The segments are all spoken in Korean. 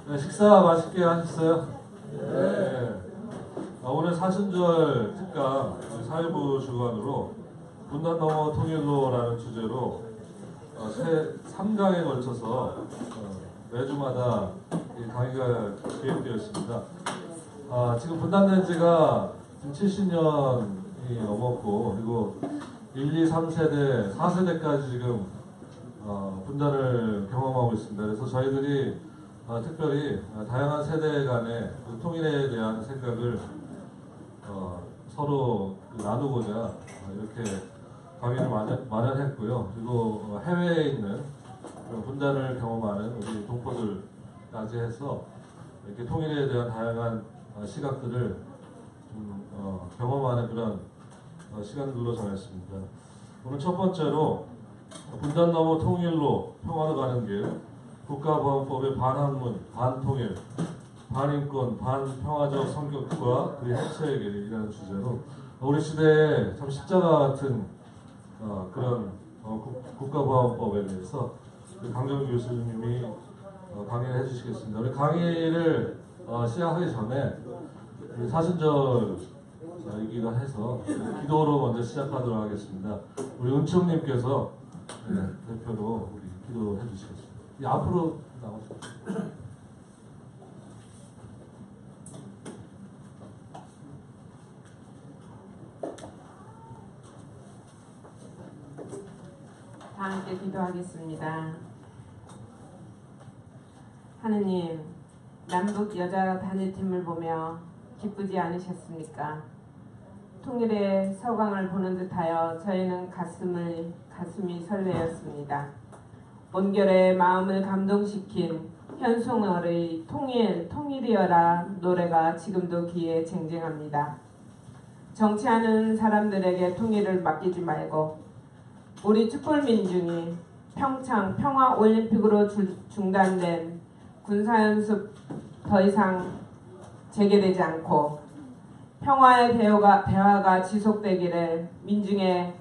네, 식사 맛있게 하셨어요? 네. 오늘 사순절 특강 사회부 주관으로 분단 넘어 통일로라는 주제로 3강에 걸쳐서 매주마다 이 강의가 계획되어 있습니다. 지금 분단된 지가 지금 70년이 넘었고, 그리고 1, 2, 3세대, 4세대까지 지금 분단을 경험하고 있습니다. 그래서 저희들이 특별히 다양한 세대 간의 통일에 대한 생각을 서로 나누고자 이렇게 강의를 마련했고요. 그리고 해외에 있는 분단을 경험하는 우리 동포들까지 해서 이렇게 통일에 대한 다양한 시각들을 경험하는 그런 시간들로 정했습니다. 오늘 첫 번째로 분단 넘어 통일로 평화로 가는 길, 국가보안법의 반학문, 반통일, 반인권, 반평화적 성격과 그 해체의 길이라는 주제로 우리 시대에 참 십자가 같은 그런 국가보안법에 대해서 강정규 교수님이 강의를 해주시겠습니다. 우리 강의를 시작하기 전에 사순절이기도 해서 기도로 먼저 시작하도록 하겠습니다. 우리 은총님께서 대표로 우리 기도해 주시겠습니다. 앞으로 나오세요. 다 함께 기도하겠습니다. 하느님, 남북 여자 단일팀을 보며 기쁘지 않으셨습니까? 통일의 서광을 보는 듯하여 저희는 가슴이 설레었습니다. 온결의 마음을 감동시킨 현송월의 통일이여라 노래가 지금도 귀에 쟁쟁합니다. 정치하는 사람들에게 통일을 맡기지 말고 우리 촛불민중이 평창 평화올림픽으로 중단된 군사연습 더 이상 재개되지 않고 평화의 대화가 지속되기를 민중의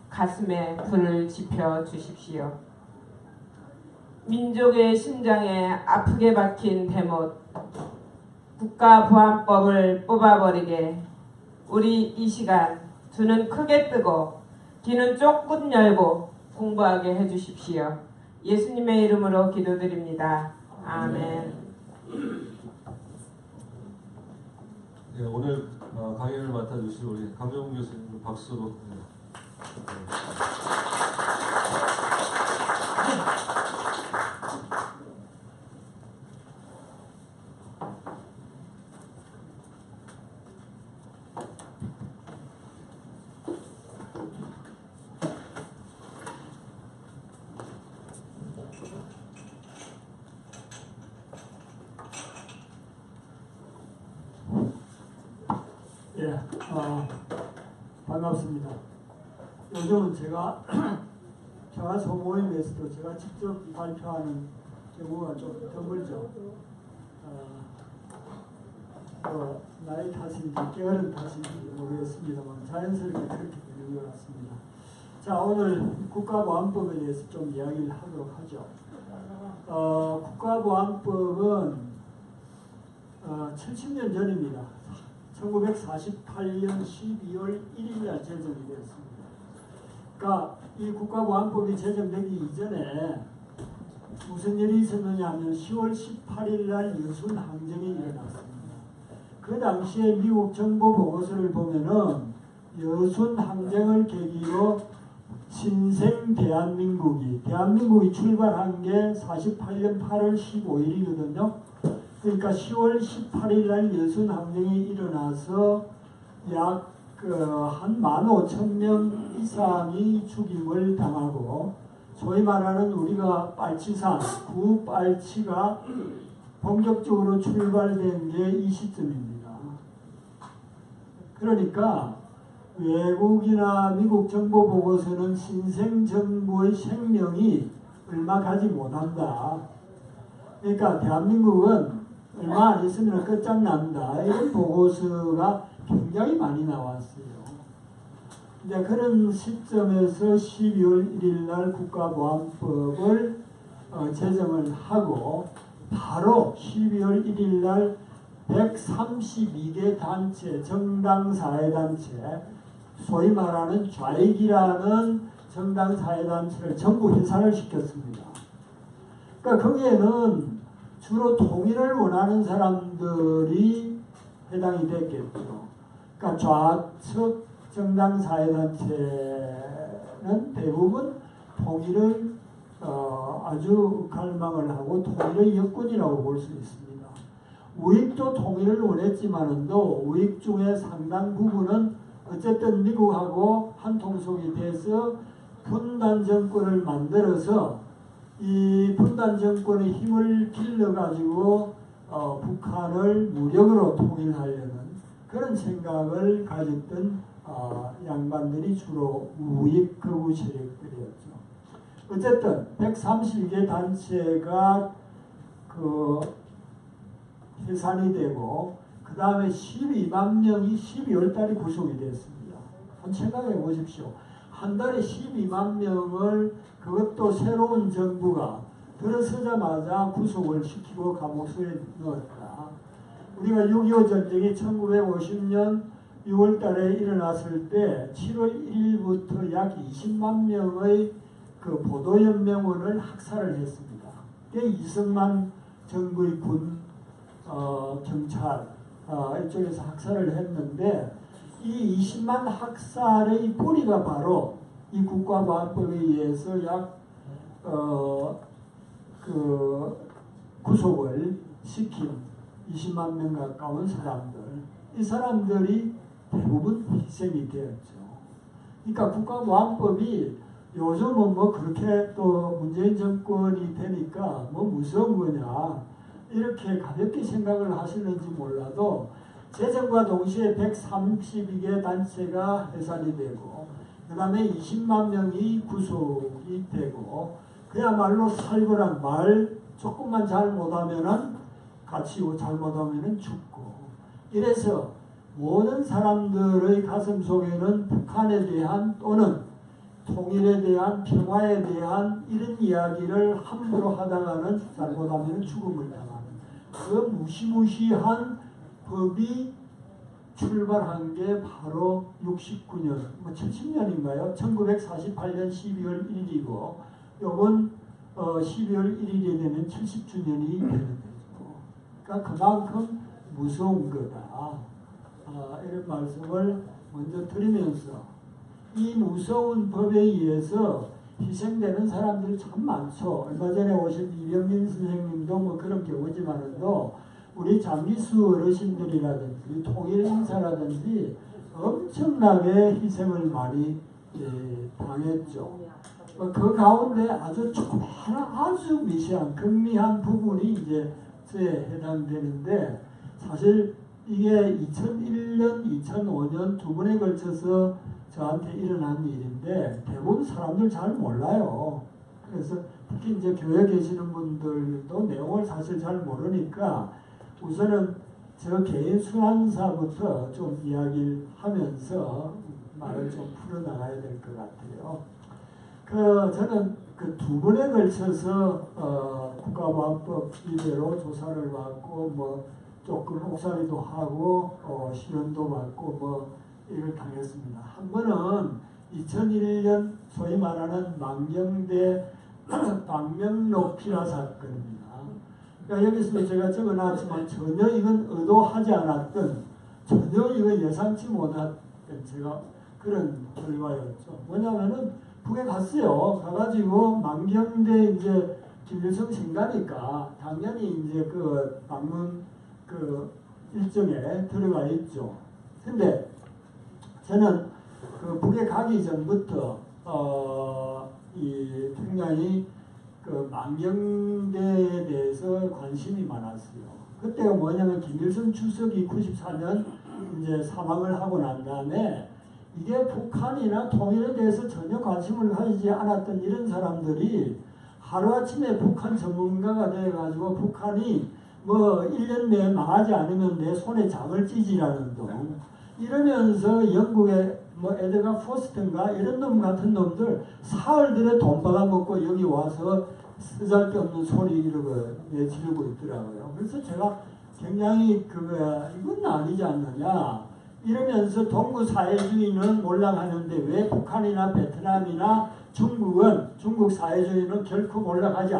가슴에 불을 지펴 주십시오. 민족의 심장에 아프게 박힌 대못 국가보안법을 뽑아버리게 우리 이 시간 두 눈 크게 뜨고 귀는 쫑긋 열고 공부하게 해주십시오. 예수님의 이름으로 기도드립니다. 아멘. 네, 오늘 강의를 맡아주신 우리 강정규 교수님 박수로. 예, 반갑습니다. 요즘은 제가 소모임에서도 제가 직접 발표하는 경우가 좀 드물죠. 나이 탓인지 게으른 탓인지 모르겠습니다만 자연스럽게 그렇게 되는 것 같습니다. 자, 오늘 국가보안법에 대해서 좀 이야기를 하도록 하죠. 국가보안법은 70년 전입니다. 1948년 12월 1일 날 제정이 되었습니다. 그러니까 이 국가보안법이 제정되기 이전에 무슨 일이 있었느냐 하면 10월 18일 날 여순 항쟁이 일어났습니다. 그 당시에 미국 정보 보고서를 보면은 여순 항쟁을 계기로 신생 대한민국이 출발한 게 48년 8월 15일이거든요. 그러니까 10월 18일 날 여순 항쟁이 일어나서 약 한 15,000명 이상이 죽임을 당하고 소위 말하는 우리가 빨치산, 구빨치가 본격적으로 출발된 게 이 시점입니다. 그러니까 외국이나 미국 정보 보고서는 신생 정부의 생명이 얼마 가지 못한다. 그러니까 대한민국은 얼마 안 있으면 끝장난다. 이런 보고서가 굉장히 많이 나왔어요. 이제 그런 시점에서 12월 1일 날 국가보안법을 제정을 하고 바로 12월 1일 날 132개 단체, 정당 사회단체, 소위 말하는 좌익이라는 정당 사회단체를 전부 해산을 시켰습니다. 그러니까 거기에는 주로 통일을 원하는 사람들이 해당이 됐겠죠. 그러니까 좌측 정당 사회단체는 대부분 통일을 아주 갈망을 하고 통일의 여건이라고 볼 수 있습니다. 우익도 통일을 원했지만은도 우익 중에 상당 부분은 어쨌든 미국하고 한통속이 돼서 분단 정권을 만들어서 이 분단 정권의 힘을 길러가지고 북한을 무력으로 통일하려는 그런 생각을 가졌던 양반들이 주로 우익 극우 세력들이었죠. 어쨌든 130개 단체가 해산이 되고 그 다음에 12만 명이 12월 달에 구속이 됐습니다. 한번 생각해 보십시오. 한 달에 12만 명을 그것도 새로운 정부가 들어서자마자 구속을 시키고 감옥소에 넣었다. 우리가 6.25 전쟁이 1950년 6월 달에 일어났을 때 7월 1일부터 약 20만 명의 그 보도연맹원을 학살을 했습니다. 이승만 정부의 군, 경찰 이쪽에서 학살을 했는데 이 20만 학살의 뿌리가 바로 이 국가보안법에 의해서 약 구속을 시킨 20만 명 가까운 사람들, 이 사람들이 대부분 희생이 되었죠. 그러니까 국가보안법이 요즘은 뭐 그렇게 또 문재인 정권이 되니까 뭐 무서운 거냐 이렇게 가볍게 생각을 하시는지 몰라도 재정과 동시에 132개 단체가 해산이 되고 그 다음에 20만 명이 구속이 되고 그야말로 살벌한 말 조금만 잘못하면은 갇히고 잘못하면은 죽고 이래서 모든 사람들의 가슴 속에는 북한에 대한 또는 통일에 대한 평화에 대한 이런 이야기를 함부로 하다가는 잘못하면 죽음을 당하는 그 무시무시한 법이 출발한 게 바로 69년, 70년인가요? 1948년 12월 1일이고 요번 12월 1일이 되면 70주년이 되는 거죠. 그러니까 그만큼 무서운 거다. 이런 말씀을 먼저 드리면서 이 무서운 법에 의해서 희생되는 사람들이 참 많죠. 얼마 전에 오신 이병민 선생님도 뭐 그런 경우지만은도 우리 장기수 어르신들이라든지 통일 인사라든지 엄청나게 희생을 많이 당했죠. 그 가운데 아주 조그마한 아주 미세한 극미한 부분이 이제 저에 해당되는데 사실 이게 2001년, 2005년 두 번에 걸쳐서 저한테 일어난 일인데 대부분 사람들 잘 몰라요. 그래서 특히 이제 교회 계시는 분들도 내용을 사실 잘 모르니까 우선은 저 개인 순환사부터 좀 이야기를 하면서 말을 좀 풀어나가야 될 것 같아요. 저는 그 두 번에 걸쳐서 국가보안법 이대로 조사를 받고 뭐 조금 옥살이도 하고 실현도 받고 뭐 이걸 당했습니다. 한 번은 2001년 소위 말하는 만경대 방명록 피라 사건입니다. 그러니까 여기서 제가 적어놨지만 전혀 이건 의도하지 않았던 전혀 이거 예상치 못했던 제가 그런 결과였죠. 뭐냐면은 북에 갔어요. 가가지고 만경대 이제 김일성 생가니까 당연히 이제 그 방문 그 일정에 들어가 있죠. 근데 저는 그 북에 가기 전부터 이 굉장히 그 만경대에 대해서 관심이 많았어요. 그때가 뭐냐면 김일성 주석이 94년 이제 사망을 하고 난 다음에 이게 북한이나 통일에 대해서 전혀 관심을 가지지 않았던 이런 사람들이 하루아침에 북한 전문가가 돼가지고 북한이 뭐 1년 내에 망하지 않으면 내 손에 장을 찌지라는 동 이러면서 영국의 뭐 에드가 포스턴가 이런 놈 같은 놈들 사흘 들에 돈 받아먹고 여기 와서 쓰잘데없는 소리를 내지르고 있더라고요. 그래서 제가 굉장히 이건 아니지 않느냐 이러면서 동구 사회주의는 올라가는데 왜 북한이나 베트남이나 중국 사회주의는 결코 올라가지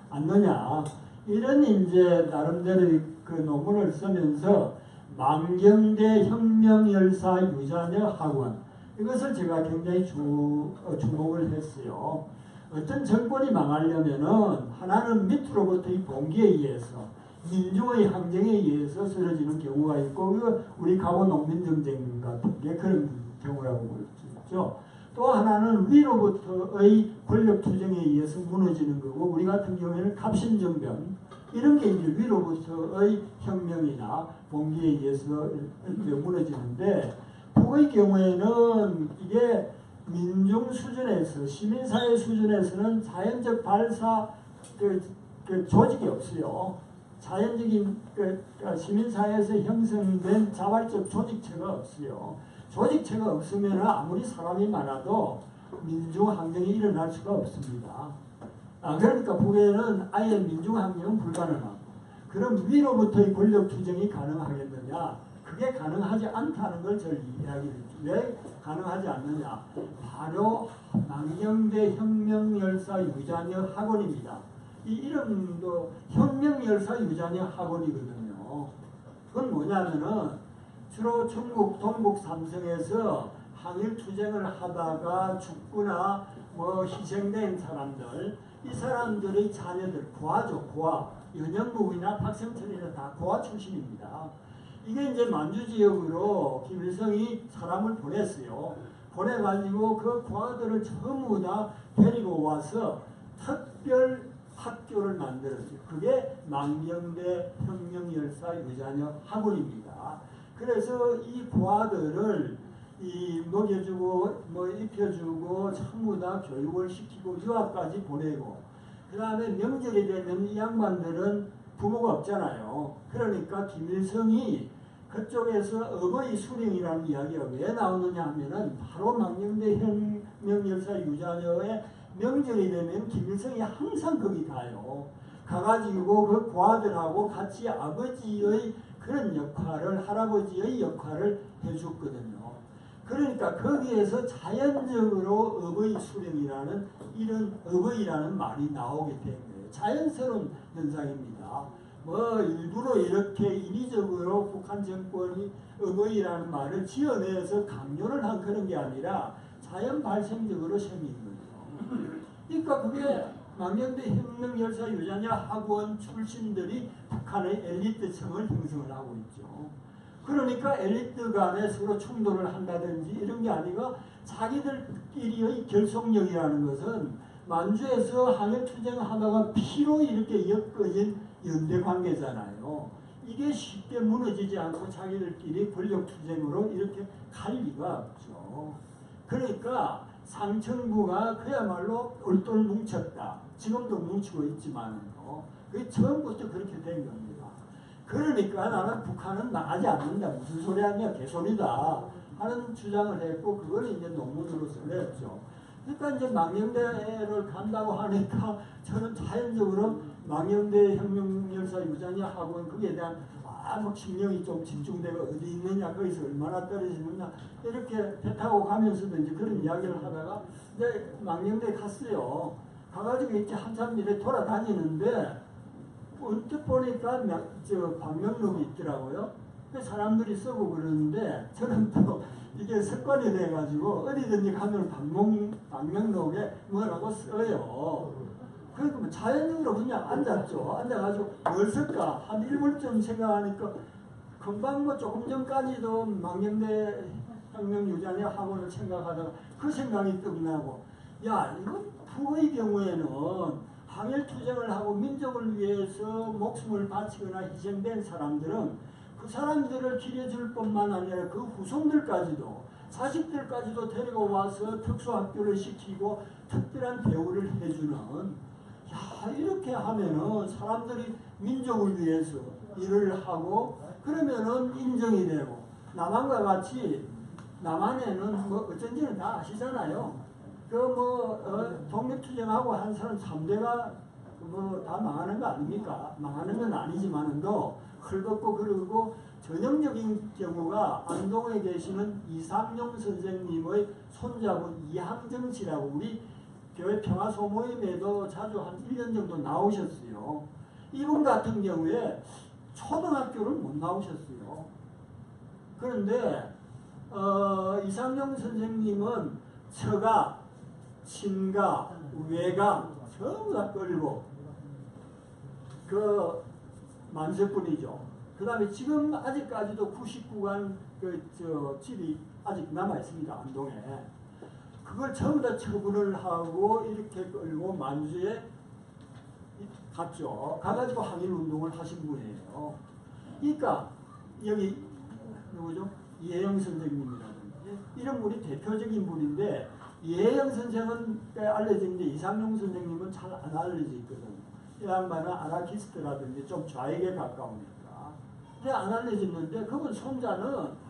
않느냐 이런 이제 나름대로 그 논문을 쓰면서 망경대 혁명열사 유자녀 학원 이것을 제가 굉장히 주목을 했어요. 어떤 정권이 망하려면은 하나는 밑으로부터의 봉기에 의해서 민중의 항쟁에 의해서 쓰러지는 경우가 있고 우리 가보 농민정쟁 같은 게 그런 경우라고 볼 수 있죠. 또 하나는 위로부터의 권력 투쟁에 의해서 무너지는 거고 우리 같은 경우에는 갑신정변 이런 게 이제 위로부터의 혁명이나 봉기에 의해서 이렇게 무너지는데 북의 경우에는 이게 민중 수준에서 시민사회 수준에서는 자연적 발사 그 조직이 없어요. 자연적인 시민사회에서 형성된 자발적 조직체가 없어요. 조직체가 없으면 아무리 사람이 많아도 민중항쟁이 일어날 수가 없습니다. 그러니까 북에는 아예 민중항쟁은 불가능하고 그럼 위로부터의 권력투쟁이 가능하겠느냐? 그게 가능하지 않다는 걸 저를 이야기했죠. 왜 가능하지 않느냐? 바로 망경대 혁명열사 유자녀 학원입니다. 이 이름도 혁명열사 유자녀 학원이거든요. 그건 뭐냐면은 주로 중국 동북 삼성에서 항일투쟁을 하다가 죽거나 뭐 희생된 사람들 이 사람들의 자녀들 고아죠. 고아 연영국이나 박성철이나 다 고아 출신입니다. 이게 이제 만주 지역으로 김일성이 사람을 보냈어요. 보내가지고 그 고아들을 전부 다 데리고 와서 특별 학교를 만들었어요. 그게 망경대 혁명열사 유자녀 학원입니다. 그래서 이 고아들을 먹여주고 뭐 입혀주고 전부 다 교육을 시키고 유학까지 보내고 그 다음에 명절이 되면 이 양반들은 부모가 없잖아요. 그러니까 김일성이 그쪽에서 어버이 수령이라는 이야기가 왜 나오느냐 하면은 바로 망경대 혁명열사 유자녀의 명절이 되면 김일성이 항상 거기 가요. 가가지고 그 고아들하고 같이 아버지의 그런 역할을 할아버지의 역할을 해줬거든요. 그러니까 거기에서 자연적으로 어버이 수령이라는 이런 어버이라는 말이 나오게 된 거예요. 자연스러운 현상입니다. 뭐 일부러 이렇게 인위적으로 북한 정권이 어버이라는 말을 지어내서 강요를 한 그런 게 아니라 자연 발생적으로 생긴 거죠. 그러니까 그게 망경대 혁명열사 유자녀 학원 출신들이 북한의 엘리트층을 형성을 하고 있죠. 그러니까 엘리트 간에 서로 충돌을 한다든지 이런 게 아니고 자기들끼리의 결속력이라는 것은 만주에서 항일투쟁을 하다가 피로 이렇게 엮어진 연대관계잖아요. 이게 쉽게 무너지지 않고 자기들끼리 권력투쟁으로 이렇게 갈 리가 없죠. 그러니까 상천구가 그야말로 얼똘 뭉쳤다. 지금도 뭉치고 있지만요. 그게 처음부터 그렇게 된 겁니다. 그러니까 나는 북한은 나가지 않는다. 무슨 소리 하냐 개소리다 하는 주장을 했고 그걸 이제 논문으로 써냈죠. 그러니까 이제 망경대를 간다고 하니까 저는 자연적으로 망경대 혁명열사 유자녀 학원 거기에 대한 막 신경이 좀 집중되고 어디 있느냐 거기서 얼마나 떨어지느냐 이렇게 배 타고 가면서도 이제 그런 이야기를 하다가 이제 망경대 갔어요. 가가지고 이제 한참 이렇게 돌아다니는데 언뜻 보니까 방명록이 있더라고요. 그 사람들이 쓰고 그러는데 저는 또 이게 습관이 돼가지고 어디든지 가면 방명록에 뭐라고 써요. 그러니까 뭐 자연적으로 그냥 앉았죠. 앉아가지고 뭘 쓸까 한 1분쯤 생각하니까 금방 뭐 조금 전까지도 망경대 혁명유자녀 학원을 생각하다가 그 생각이 떠나고 야 이거 북의 경우에는 항일투쟁을 하고 민족을 위해서 목숨을 바치거나 희생된 사람들은 그 사람들을 기려줄 뿐만 아니라 그 후손들까지도 자식들까지도 데리고 와서 특수학교를 시키고 특별한 대우를 해주는 야 이렇게 하면은 사람들이 민족을 위해서 일을 하고 그러면은 인정이 되고 남한과 같이 남한에는 뭐 어쩐지는 다 아시잖아요. 독립투쟁하고 한 사람 3대가 뭐 다 망하는 거 아닙니까? 망하는 건 아니지만은도 헐벗고 그러고 전형적인 경우가 안동에 계시는 이상용 선생님의 손자분 이항정 씨라고 우리 교회 평화소모임에도 자주 한 1년 정도 나오셨어요. 이분 같은 경우에 초등학교를 못 나오셨어요. 그런데 이상용 선생님은 처가, 친가, 외가 전부 다 끌고 그 만세뿐이죠. 그 다음에 지금 아직까지도 99간 집이 아직 남아 있습니다. 안동에. 그걸 전부 다 처분을 하고 이렇게 끌고 만주에 갔죠. 가가지고 항일 운동을 하신 분이에요. 그러니까 여기 누구죠? 이혜영 선생님이라든지 이런 분이 대표적인 분인데 이혜영 선생은 알려지는데 이상용 선생님은 잘 안 알려져 있거든요. 이 양반은 아나키스트라든지 좀 좌익에 가까우니까. 근데 안 알려졌는데 그분 손자는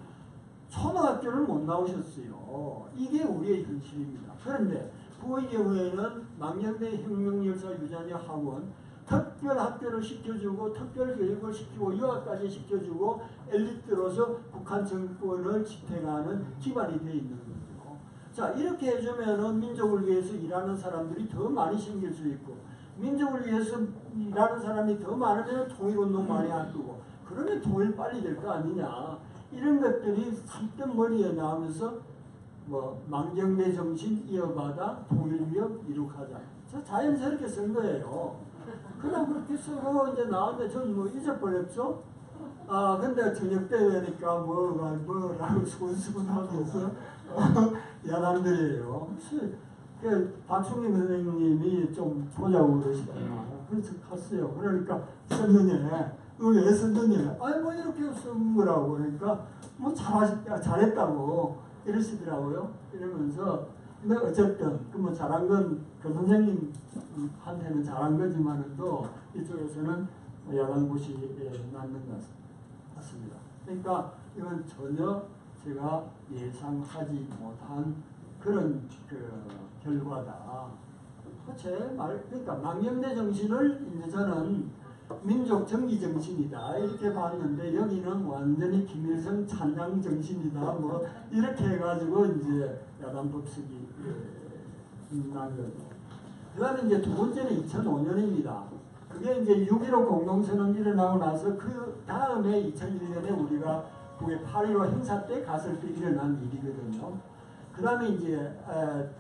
초등학교를 못 나오셨어요. 이게 우리의 현실입니다. 그런데 부의 경우에는 망령대 혁명열사 유자녀 학원 특별 학교를 시켜주고 특별 교육을 시키고 유학까지 시켜주고 엘리트로서 북한 정권을 지탱하는 기반이 되어 있는 거죠. 자, 이렇게 해주면은 민족을 위해서 일하는 사람들이 더 많이 생길 수 있고 민족을 위해서 일하는 사람이 더 많으면 통일운동 많이 할 거고 그러면 통일 빨리 될 거 아니냐. 이런 것들이 선뜻 머리에 나오면서 뭐 망경대 정신 이어받아 통일위협 이룩하자. 자연스럽게 쓴 거예요. 그냥 그렇게 쓰고 이제 나왔는데 전 뭐 잊어버렸죠. 아 근데 저녁 때 되니까 뭐라고 수근수근하면서 야단들이에요. 그 박충림 선생님이 좀 보자고 그러시더라고요. 그래서 갔어요. 그러니까 썼느냐, 왜 썼느냐, 아니 뭐 이렇게 쓴 거라고 그러니까 뭐 잘했다고 이러시더라고요. 이러면서 근데 어쨌든 그 뭐 잘한 건 그 선생님한테는 잘한 거지만은 또 이쪽에서는 야단굿이 맞는 것 같습니다. 그러니까 이건 전혀 제가 예상하지 못한 그런 결과다. 제 말, 그러니까 망령대 정신을 이제 저는 민족 정기 정신이다 이렇게 봤는데 여기는 완전히 김일성 찬양 정신이다 뭐 이렇게 해가지고 이제 야단 법석이 난 거죠. 그 다음에 이제 두 번째는 2005년입니다. 그게 이제 6.15 공동선언 일어나고 나서 그 다음에 2001년에 우리가 그게 8.15 행사 때 갔을 때 일어난 일이거든요. 그 다음에 이제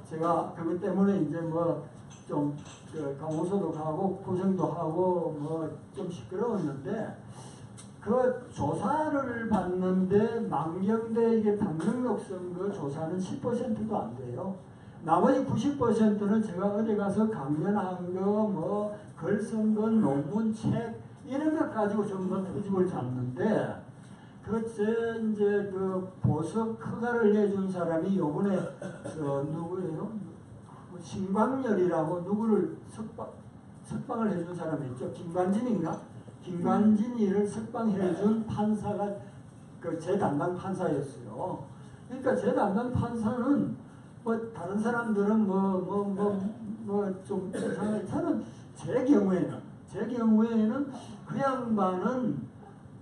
제가 그것 때문에 이제 뭐 좀 강호소도 가고 고생도 하고 뭐 좀 시끄러웠는데 그 조사를 봤는데 망경대 이게 방명록 선거 조사는 10%도 안 돼요. 나머지 90%는 제가 어디 가서 강연한 거, 뭐 글 쓴 거, 논문, 책 이런 것 가지고 전부 트집을 잡는데 그제 이제 그 보석 허가를 내준 사람이 요번에 누구예요? 신광열이라고 누구를 석방을 해준 사람이 있죠. 김관진인가? 김관진이를 석방해준 판사가 그 제 담당 판사였어요. 그러니까 제 담당 판사는 뭐 다른 사람들은 뭐 좀 이상해. 저는 제 경우에는 그 양반은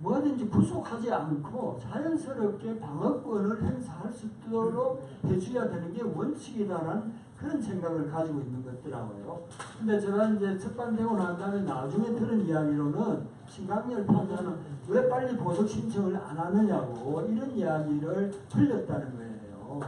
뭐든지 구속하지 않고 자연스럽게 방어권을 행사할 수 있도록 해줘야 되는 게 원칙이다라는 그런 생각을 가지고 있는 것 같더라고요. 근데 제가 이제 석방되고 난 다음에 나중에 들은 이야기로는 신강렬 판사는 왜 빨리 보석 신청을 안 하느냐고 이런 이야기를 흘렸다는 거예요.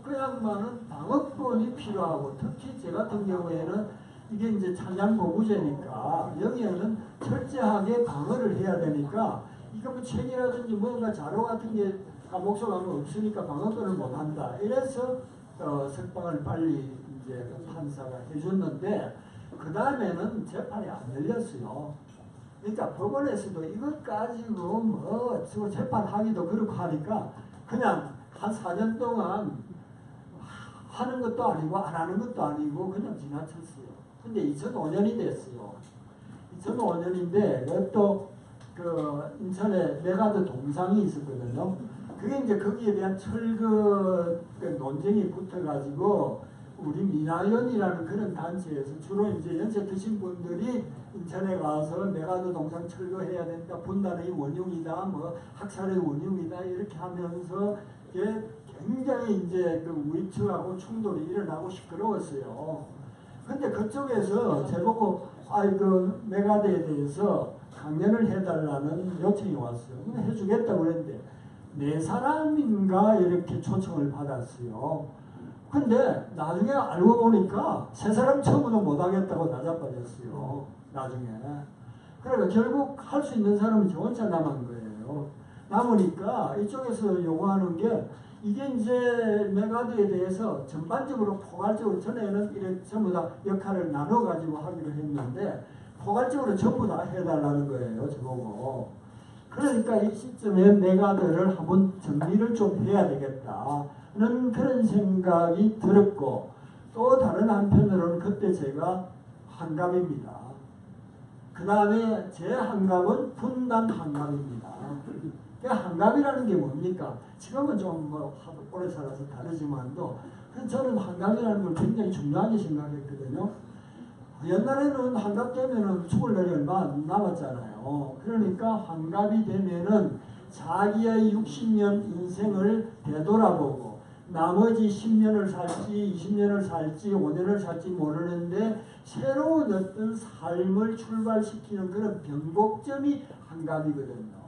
그 양반은 방어권이 필요하고 특히 제 같은 경우에는 이게 이제 찬양보부제니까 여기에는 철저하게 방어를 해야 되니까 이거 뭐 책이라든지 뭔가 자료 같은 게 감옥소 가면 없으니까 방어권을 못한다. 이래서 석방을 빨리 이제 판사가 해줬는데 그 다음에는 재판이 안 열렸어요. 그러니까 법원에서도 이것 가지고 뭐 재판하기도 그렇고 하니까 그냥 한 4년 동안 하는 것도 아니고 안 하는 것도 아니고 그냥 지나쳤어요. 근데 2005년이 됐어요. 2005년인데 또 그 인천에 메가드 동상이 있었거든요. 그게 이제 거기에 대한 철거 논쟁이 붙어가지고 우리 민하연이라는 그런 단체에서 주로 이제 연세 드신 분들이 인천에 가서 메가드 동상 철거해야 된다, 분단의 원흉이다, 뭐 학살의 원흉이다 이렇게 하면서 이게 굉장히 이제 그 위축하고 충돌이 일어나고 시끄러웠어요. 근데 그쪽에서 제보고 그 메가드에 대해서 강연을 해달라는 요청이 왔어요. 해주겠다고 그랬는데 4사람인가 이렇게 초청을 받았어요. 근데 나중에 알고 보니까 3사람 처음부터 못하겠다고 나자빠졌어요. 나중에. 그러니까 결국 할 수 있는 사람은 저 혼자 남은 거예요. 남으니까 이쪽에서 요구하는 게 이게 이제 메가드에 대해서 전반적으로 포괄적으로 전에는 이렇게 전부 다 역할을 나눠 가지고 하기로 했는데 포괄적으로 전부 다 해달라는 거예요. 저보고. 그러니까 이 시점에 메가드를 한번 정리를 좀 해야 되겠다는 그런 생각이 들었고 또 다른 한편으로는 그때 제가 한갑입니다. 그 다음에 제 한갑은 분단 한갑입니다. 한갑이라는 게 뭡니까? 지금은 좀 뭐 오래 살아서 다르지만도 저는 한갑이라는 걸 굉장히 중요하게 생각했거든요. 옛날에는 한갑 되면은 죽을 날이 얼마 안 남았잖아요. 그러니까 한갑이 되면은 자기의 60년 인생을 되돌아보고 나머지 10년을 살지 20년을 살지 5년을 살지 모르는데 새로운 어떤 삶을 출발시키는 그런 변곡점이 한갑이거든요.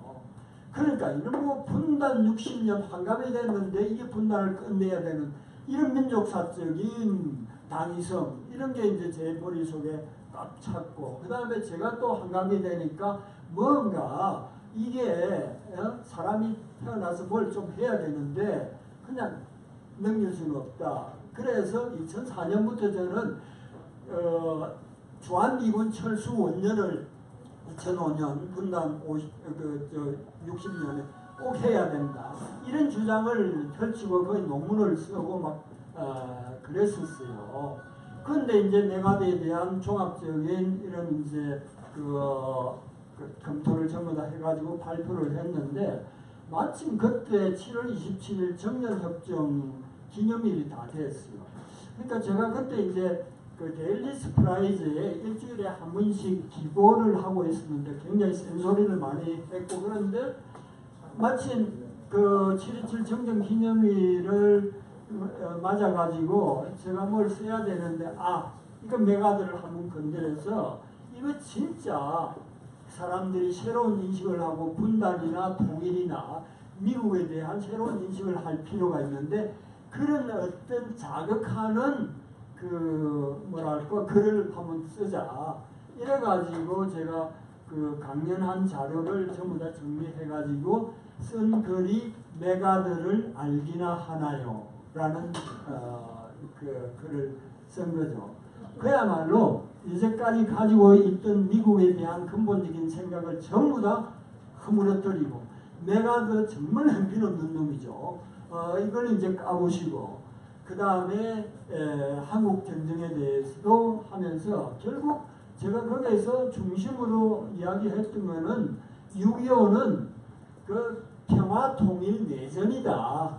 그러니까 이런 뭐 분단 60년 한갑이 됐는데 이게 분단을 끝내야 되는 이런 민족사적인 당위성 이런 게 이제 제 머릿속에 딱 찼고 그 다음에 제가 또 한갑이 되니까 뭔가 이게 사람이 태어나서 뭘 좀 해야 되는데 그냥 넘길 수는 없다. 그래서 2004년부터 저는 주한미군 철수 원년을 2005년 분단 60년에 꼭 해야 된다. 이런 주장을 펼치고 거의 논문을 쓰고 막 그랬었어요. 그런데 이제 메가드에 대한 종합적인 이런 이제 그 검토를 전부 다 해가지고 발표를 했는데 마침 그때 7월 27일 정년협정 기념일이 다 됐어요. 그러니까 제가 그때 이제 그 데일리스 프라이즈에 일주일에 한 번씩 기고를 하고 있었는데 굉장히 센소리를 많이 했고 그런데 마침 그 7.27 정전 기념일을 맞아가지고 제가 뭘 써야 되는데 이거 메가드를 한번 건드려서 이거 진짜 사람들이 새로운 인식을 하고 분단이나 통일이나 미국에 대한 새로운 인식을 할 필요가 있는데 그런 어떤 자극하는 그 뭐랄까 글을 한번 쓰자 이래가지고 제가 그 강연한 자료를 전부 다 정리해가지고 쓴 글이 메가드를 알기나 하나요? 라는 그 글을 쓴 거죠. 그야말로 이제까지 가지고 있던 미국에 대한 근본적인 생각을 전부 다 허물어뜨리고 메가드 정말 흥미없는 놈이죠. 이걸 이제 까보시고 그 다음에 한국 전쟁에 대해서도 하면서 결국 제가 거기에서 중심으로 이야기했던 거는 6.25는 그 평화 통일 내전이다.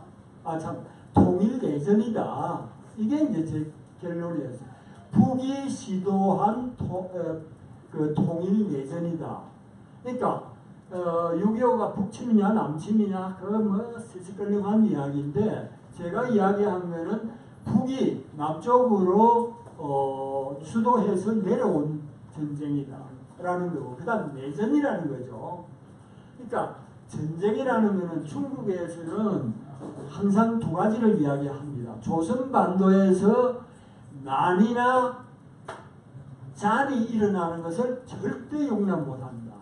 통일 내전이다. 이게 이제 제 결론이었어요. 북이 시도한 그 통일 내전이다. 그러니까 6.25가 북침이냐 남침이냐 그건 뭐 시시끌렁한 이야기인데 제가 이야기한 거는 북이 남쪽으로 주도해서 내려온 전쟁이다 라는 거고 그 다음 내전이라는 거죠. 그러니까 전쟁이라는 거는 중국에서는 항상 두 가지를 이야기합니다. 조선반도에서 난이나 잔이 일어나는 것을 절대 용납 못한다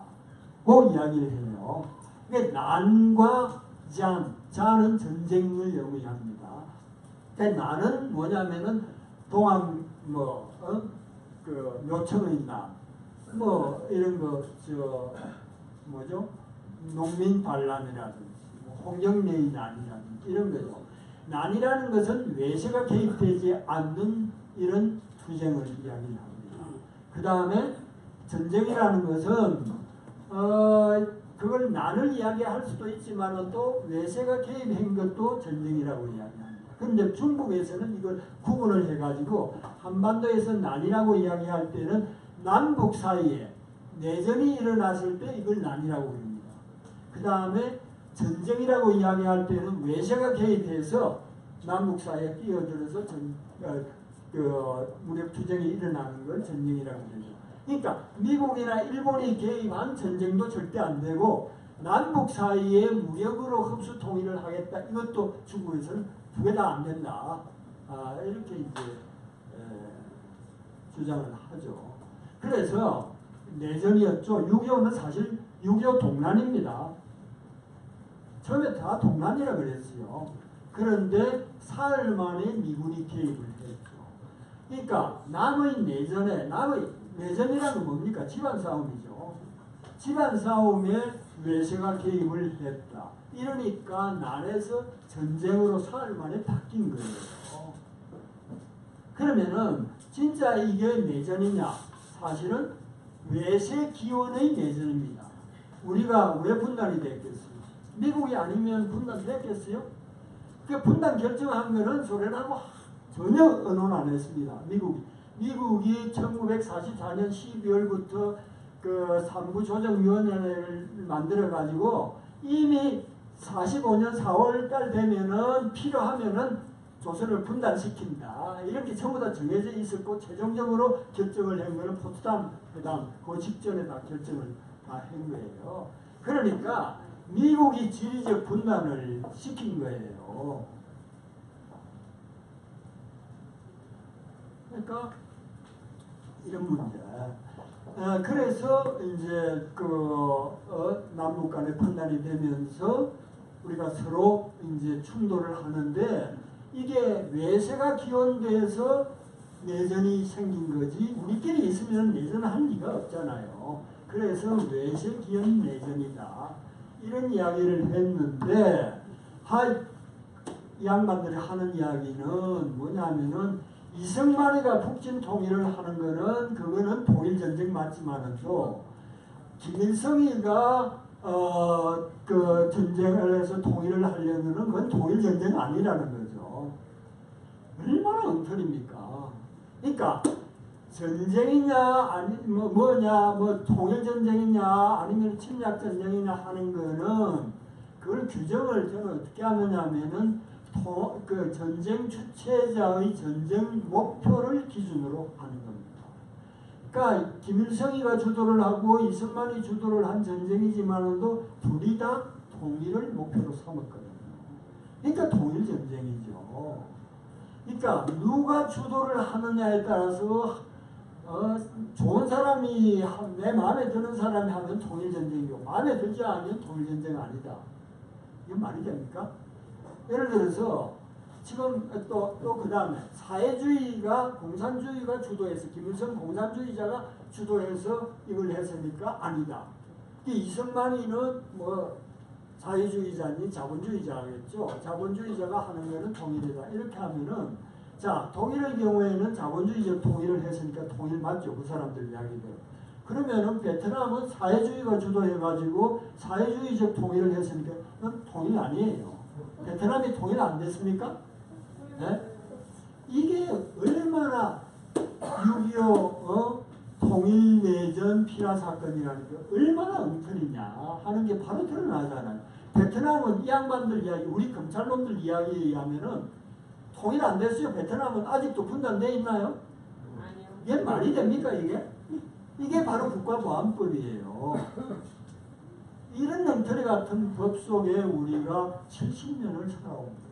고 이야기를 해요. 그러니까 난과 잔은 전쟁을 의미합니다. 그러니까 난은 뭐냐면은 동안 그 묘청의 난, 이런 거 뭐죠? 농민 반란이라든지 홍경래의 난이라든지 이런 거죠. 난이라는 것은 외세가 개입되지 않는 이런 투쟁을 이야기합니다. 그 다음에 전쟁이라는 것은 그걸 난을 이야기할 수도 있지만 또 외세가 개입한 것도 전쟁이라고 이야기합니다. 그런데 중국에서는 이걸 구분을 해가지고 한반도에서 난이라고 이야기할 때는 남북 사이에 내전이 일어났을 때 이걸 난이라고 부릅니다. 그 다음에 전쟁이라고 이야기할 때는 외세가 개입해서 남북 사이에 끼어들어서 무력 투쟁이 일어나는 걸 전쟁이라고 그러죠. 그러니까 미국이나 일본이 개입한 전쟁도 절대 안 되고 남북 사이에 무력으로 흡수 통일을 하겠다. 이것도 중국에서는 두 개 다 안 된다. 이렇게 이제 주장을 하죠. 그래서 내전이었죠. 6.25는 사실 6.25 동란입니다. 처음에 다 동란이라 그랬어요. 그런데 사흘 만에 미군이 개입을 했죠. 그러니까 남의 내전이라는 건 뭡니까? 집안 싸움이죠. 집안 싸움에 외세가 개입을 했다. 이러니까 난에서 전쟁으로 사흘 만에 바뀐 거예요. 그러면은 진짜 이게 내전이냐? 사실은 외세 기원의 내전입니다. 우리가 왜 분단이 됐겠어요? 미국이 아니면 분단됐겠어요? 그 분단 결정한 거는 소련하고 전혀 의논 안 했습니다. 미국이 1944년 12월부터 그 3부 조정위원회를 만들어 가지고 이미 45년 4월달 되면은 필요하면은 조선을 분단시킨다. 이렇게 전부 다 정해져 있었고 최종적으로 결정을 한 거는 포츠담 회담 그 직전에 다 결정을 다 한 거예요. 그러니까 미국이 지리적 분단을 시킨 거예요. 그러니까 이런 문제. 그래서 이제 남북 간의 분단이 되면서 우리가 서로 이제 충돌을 하는데 이게 외세가 기원돼서 내전이 생긴 거지 우리끼리 있으면 내전할 리가 없잖아요. 그래서 외세 기원 내전이다. 이런 이야기를 했는데 이 양반들이 하는 이야기는 뭐냐면은 이승만이가 북진 통일을 하는 거는 그거는 통일전쟁 맞지만은 또 김일성이가 그 전쟁을 해서 통일을 하려면은 그건 통일전쟁 아니라는 거죠. 얼마나 엉터리입니까? 그러니까 전쟁이냐 아니 뭐냐 통일전쟁이냐 아니면 침략전쟁이냐 하는 거는 그걸 규정을 저는 어떻게 하느냐면은 그 전쟁 주체자의 전쟁 목표를 기준으로 하는 겁니다. 그러니까 김일성이가 주도를 하고 이승만이 주도를 한 전쟁이지만도 둘이 다 통일을 목표로 삼았거든요. 그러니까 통일전쟁이죠. 그러니까 누가 주도를 하느냐에 따라서 좋은 사람이 내 마음에 드는 사람이 하면 통일전쟁이고 마음에 들지 않으면 통일전쟁 아니다. 이건 말이 됩니까? 예를 들어서 지금 또 그 다음에 사회주의가 공산주의가 주도해서 김일성 공산주의자가 주도해서 이걸 했으니까 아니다. 이승만이는 뭐 사회주의자니 자본주의자겠죠. 자본주의자가 하는 거는 통일이다. 이렇게 하면은 자 독일의 경우에는 자본주의적 통일을 했으니까 통일 맞죠. 그 사람들 이야기대로. 그러면은 베트남은 사회주의가 주도해가지고 사회주의적 통일을 했으니까 그건 통일 아니에요. 베트남이 통일 안 됐습니까? 네? 이게 얼마나 6.25 통일내전 피라 사건이라는 게 얼마나 엉터리냐 하는 게 바로 드러나잖아요. 베트남은 이 양반들 이야기, 우리 검찰놈들 이야기에 의하면은 통일 안 됐어요. 베트남은 아직도 분단돼 있나요? 이게 말이 됩니까 이게? 이게 바로 국가보안법이에요. 이런 엉터리 같은 법 속에 우리가 70년을 살아옵니다.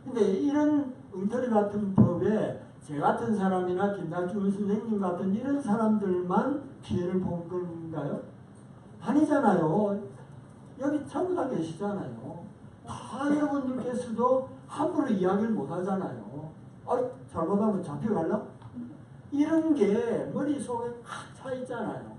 근데 이런 엉터리 같은 법에 제 같은 사람이나 김다준 선생님 같은 이런 사람들만 피해를 본 건가요? 아니잖아요. 여기 전부 다 계시잖아요. 다 여러분들께서도 함부로 이야기를 못 하잖아요. 잘못하면 잡혀갈라? 이런 게 머릿속에 차 있잖아요.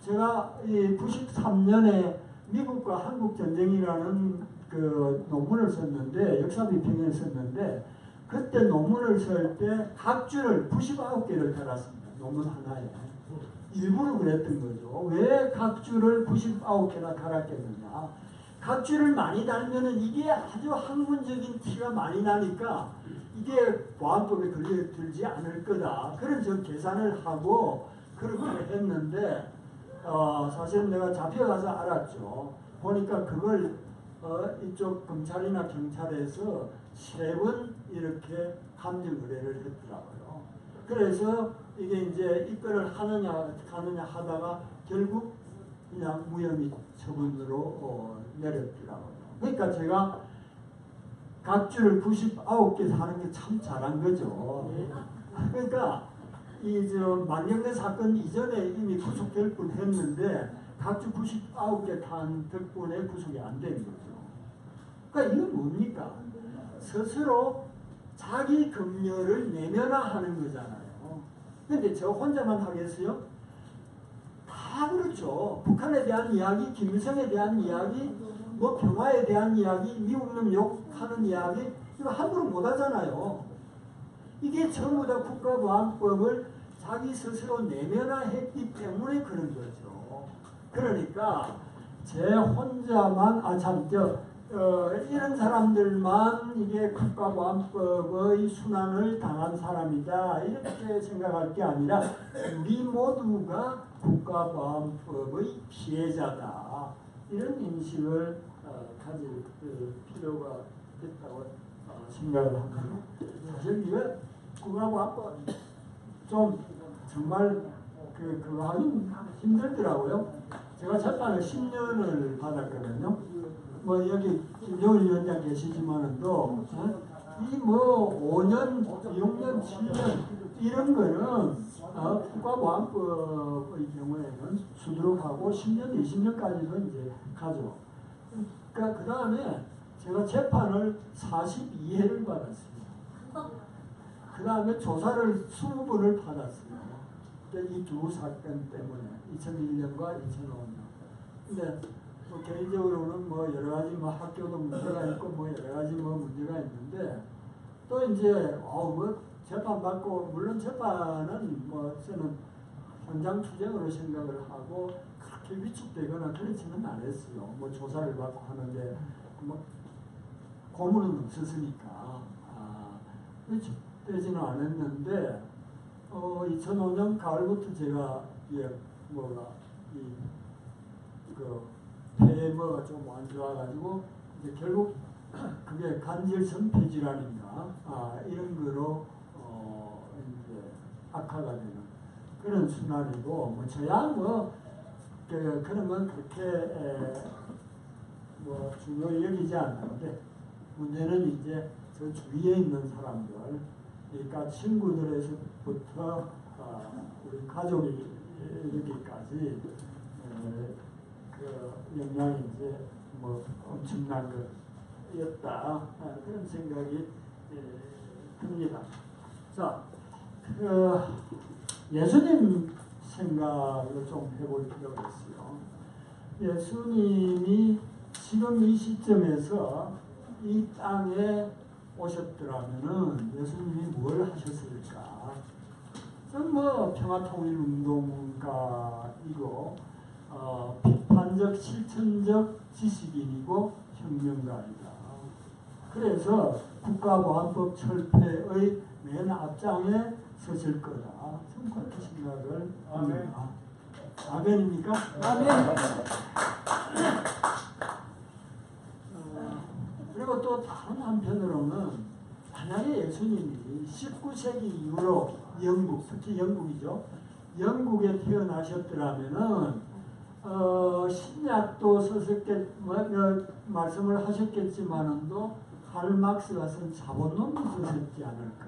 제가 93년에 미국과 한국 전쟁이라는 그 논문을 썼는데 역사 비평을 썼는데 그때 논문을 쓸 때 각주를 99개를 달았습니다. 논문 하나에. 일부러 그랬던 거죠. 왜 각주를 99개나 달았겠느냐. 각주를 많이 달면은 이게 아주 학문적인 티가 많이 나니까 이게 보안법에 걸려들지 않을 거다. 그런 저 계산을 하고 그렇게 했는데 사실 내가 잡혀가서 알았죠. 보니까 그걸 이쪽 검찰이나 경찰에서 3번 이렇게 감정 의뢰를 했더라고요. 그래서 이게 이제 입건을 하느냐 하다가 결국 그냥 무혐의 처분으로 내렸더라고요. 그러니까 제가 각주를 99개 사는 게 참 잘한 거죠. 그러니까 이 만경대 사건 이전에 이미 구속될 뻔 했는데 각주 99개 탄 덕분에 구속이 안 된 거죠. 그러니까 이건 뭡니까? 스스로 자기 검열을 내면화하는 거잖아요. 근데 저 혼자만 하겠어요? 다 그렇죠. 북한에 대한 이야기, 김일성에 대한 이야기, 뭐 평화에 대한 이야기, 미국 놈 욕하는 이야기 이거 함부로 못 하잖아요. 이게 전부 다 국가보안법을 자기 스스로 내면화했기 때문에 그런 거죠. 그러니까 제 혼자만 이런 사람들만 이게 국가보안법의 순환을 당한 사람이다 이렇게 생각할 게 아니라 우리 모두가 국가보안법의 피해자다 이런 인식을 가질 필요가 있다고 생각을 합니다. 사실 이거 국가보안법 좀 정말 그거 하긴 힘들더라고요. 제가 재판을 10년을 받았거든요. 뭐 여기 김정일 위원장 계시지만은도 이 뭐 5년, 6년, 7년 이런 거는 국가보안법의 경우에는 수두룩하고 10년, 20년까지도 이제 가죠. 그러니까 그 다음에 제가 재판을 42회를 받았습니다. 그 다음에 조사를 20번을 받았습니다. 이 두 사건 때문에 2001년과 2005년. 근데 뭐 개인적으로는 뭐 여러 가지 뭐 학교도 문제가 있고 뭐 여러 가지 뭐 문제가 있는데 또 이제 뭐 재판 받고 물론 재판은 뭐 저는 현장 투쟁으로 생각을 하고 그렇게 위축되거나 그렇지는 않았어요. 뭐 조사를 받고 하는데 뭐 고문은 없었으니까 위축되지는 않았는데 2005년 가을부터 제가 폐모가 좀 안 좋아가지고 이제 결국 그게 간질성 폐질환인가 이런 거로 이제 악화가 되는 그런 순환이고 뭐 저야 뭐 그런 건 그렇게 뭐 중요히 여기지 않는데 문제는 이제 저 주위에 있는 사람들 그러니까 친구들에서부터 우리 가족이 이르기까지 그 영향이 이제 뭐 엄청난 것이었다 그런 생각이 듭니다. 자, 예수님 생각을 좀 해볼 필요가 있어요. 예수님이 지금 이 시점에서 이 땅에 오셨더라면은 예수님이 뭘 하셨을까? 뭐 평화통일운동가이고 비판적 실천적 지식인이고 혁명가이다. 그래서 국가보안법 철폐의 맨 앞장에 서실 거다. 저는 그렇게 생각을 합니다. 아멘입니까? 아멘. 그리고 또 다른 한편으로는 만약에 예수님이 19세기 이후로 영국, 특히 영국이죠. 영국에 태어나셨더라면은 신약도 썼을 말씀을 하셨겠지만은도 칼 막스가 쓴 자본론도 썼지 않을까.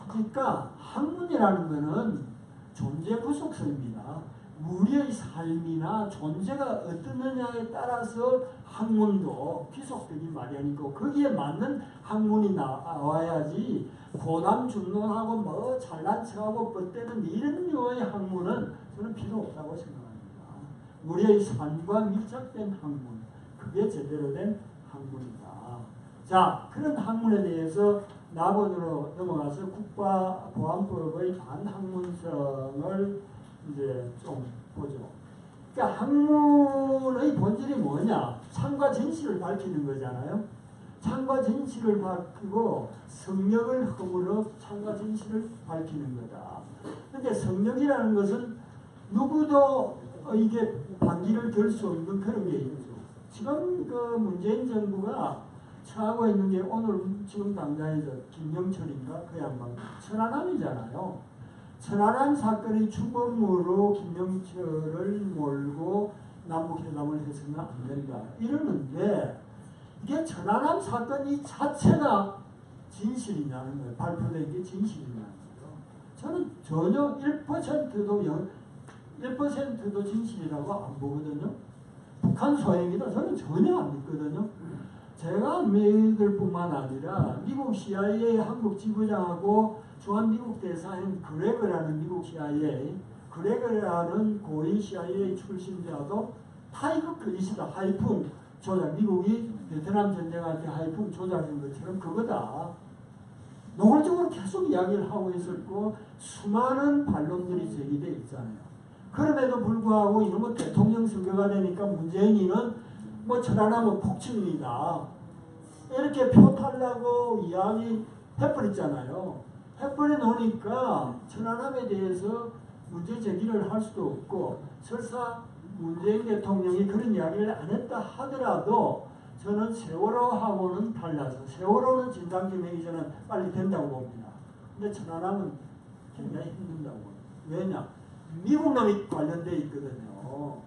그러니까 학문이라는 것은 존재 구속서입니다. 우리의 삶이나 존재가 어떠느냐에 따라서 학문도 귀속되기 마련이고 거기에 맞는 학문이 나와야지 고담준론하고 뭐 잘난 척하고 뻗대는 이런 류의 학문은 저는 필요 없다고 생각합니다. 우리의 삶과 밀착된 학문, 그게 제대로 된 학문이다. 자, 그런 학문에 대해서 나번으로 넘어가서 국가보안법의 반학문성을 이제 좀 보죠. 그러니까 학문의 언어의 본질이 뭐냐? 참과 진실을 밝히는 거잖아요. 참과 진실을 밝히고 성령을 허물어 참과 진실을 밝히는 거다. 근데 성령이라는 것은 누구도 이게 반기를 들 수 없는 그런 게 있죠. 지금 그 문재인 정부가 처하고 있는 게 오늘 지금 당장이죠. 김영철인가 그 양반 천안함이잖아요. 천안함 사건의 주범으로 김영철을 몰고 남북회담을 해서는 안 된다. 이러는데 이게 천안함 사건이 자체가 진실이냐는 거예요. 발표된 게 진실이냐는 거예요. 저는 전혀 1%도 진실이라고 안 보거든요. 북한 소행이다. 저는 전혀 안 믿거든요. 제가 안 믿을 뿐만 아니라 미국 CIA 한국 지부장하고 주한미국 대사인 그레거라는 미국 CIA, 그레거라는 고위 CIA 출신자도 타이거 클리시다. 하이풍 조작. 미국이 베트남 전쟁할 때 하이풍 조작한 것처럼 그거다. 노골적으로 계속 이야기를 하고 있었고 수많은 반론들이 제기되어 있잖아요. 그럼에도 불구하고 이런 거 대통령 선거가 되니까 문재인이는 뭐 천안함은 폭침이다. 이렇게 표탈라고 이야기 해버렸잖아요. 해버려 놓으니까 천안함에 대해서 문제 제기를 할 수도 없고 설사 문재인 대통령이 그런 이야기를 안 했다 하더라도 저는 세월호하고는 달라서 세월호는 진상규명이 저는 빨리 된다고 봅니다. 근데 천안함은 굉장히 힘든다고 봅니다. 왜냐? 미국 놈이 관련되어 있거든요.